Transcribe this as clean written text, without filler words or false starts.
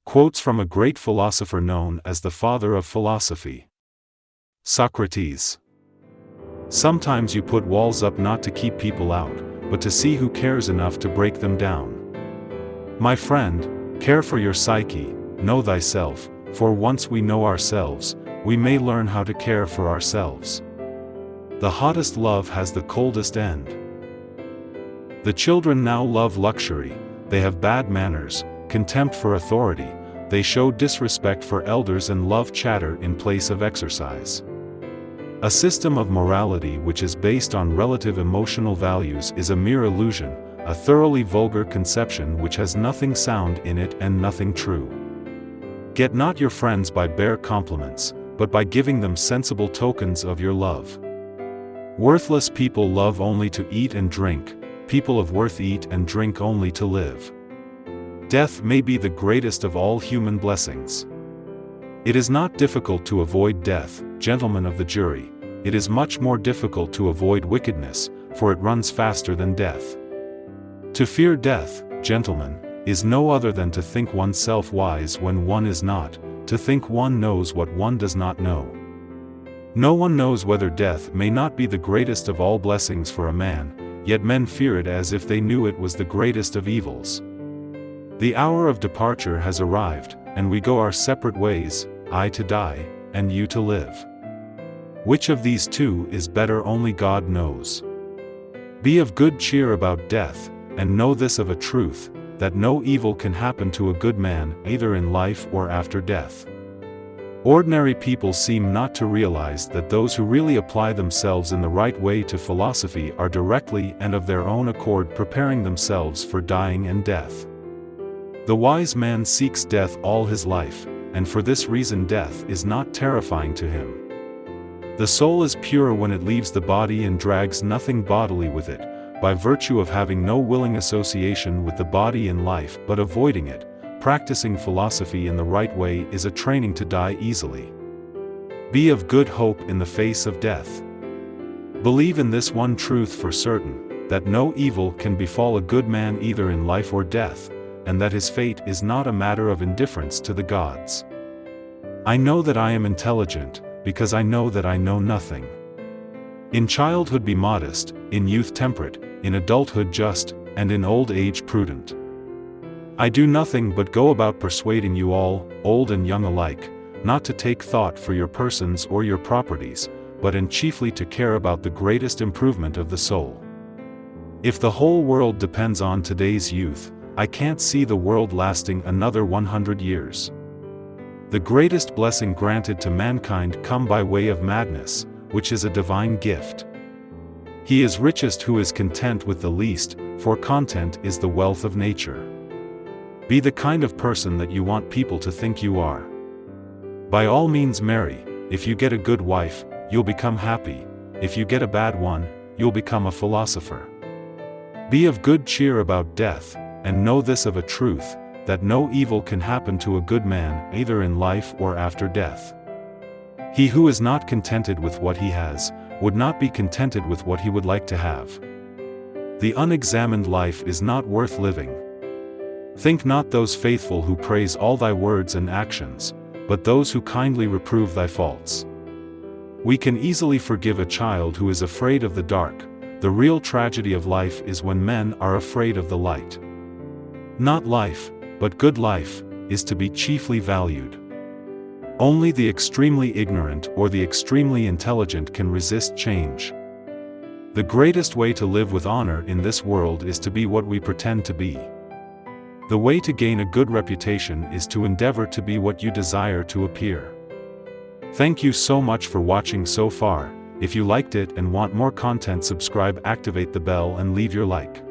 Quotes from a great philosopher known as the father of philosophy. Socrates. Sometimes you put walls up not to keep people out, but to see who cares enough to break them down. My friend, care for your psyche, know thyself, for once we know ourselves, we may learn how to care for ourselves. The hottest love has the coldest end. The children now love luxury, they have bad manners, contempt for authority, they show disrespect for elders and love chatter in place of exercise. A system of morality which is based on relative emotional values is a mere illusion, a thoroughly vulgar conception which has nothing sound in it and nothing true. Get not your friends by bare compliments, but by giving them sensible tokens of your love. Worthless people love only to eat and drink, people of worth eat and drink only to live. Death may be the greatest of all human blessings. It is not difficult to avoid death, gentlemen of the jury, it is much more difficult to avoid wickedness, for it runs faster than death. To fear death, gentlemen, is no other than to think oneself wise when one is not, to think one knows what one does not know. No one knows whether death may not be the greatest of all blessings for a man, yet men fear it as if they knew it was the greatest of evils. The hour of departure has arrived, and we go our separate ways, I to die, and you to live. Which of these two is better only God knows. Be of good cheer about death, and know this of a truth, that no evil can happen to a good man either in life or after death. Ordinary people seem not to realize that those who really apply themselves in the right way to philosophy are directly and of their own accord preparing themselves for dying and death. The wise man seeks death all his life, and for this reason death is not terrifying to him. The soul is pure when it leaves the body and drags nothing bodily with it, by virtue of having no willing association with the body in life but avoiding it. Practicing philosophy in the right way is a training to die easily. Be of good hope in the face of death. Believe in this one truth for certain, that no evil can befall a good man either in life or death, and that his fate is not a matter of indifference to the gods. I know that I am intelligent, because I know that I know nothing. In childhood be modest, in youth temperate, in adulthood just, and in old age prudent. I do nothing but go about persuading you all, old and young alike, not to take thought for your persons or your properties, but and chiefly to care about the greatest improvement of the soul. If the whole world depends on today's youth, I can't see the world lasting another 100 years. The greatest blessing granted to mankind come by way of madness, which is a divine gift. He is richest who is content with the least, for content is the wealth of nature. Be the kind of person that you want people to think you are. By all means marry, if you get a good wife, you'll become happy, if you get a bad one, you'll become a philosopher. Be of good cheer about death, and know this of a truth, that no evil can happen to a good man either in life or after death. He who is not contented with what he has, would not be contented with what he would like to have. The unexamined life is not worth living. Think not those faithful who praise all thy words and actions, but those who kindly reprove thy faults. We can easily forgive a child who is afraid of the dark. The real tragedy of life is when men are afraid of the light. Not life, but good life, is to be chiefly valued. Only the extremely ignorant or the extremely intelligent can resist change. The greatest way to live with honor in this world is to be what we pretend to be. The way to gain a good reputation is to endeavor to be what you desire to appear. Thank you so much for watching so far. If you liked it and want more content, subscribe, activate the bell and leave your like.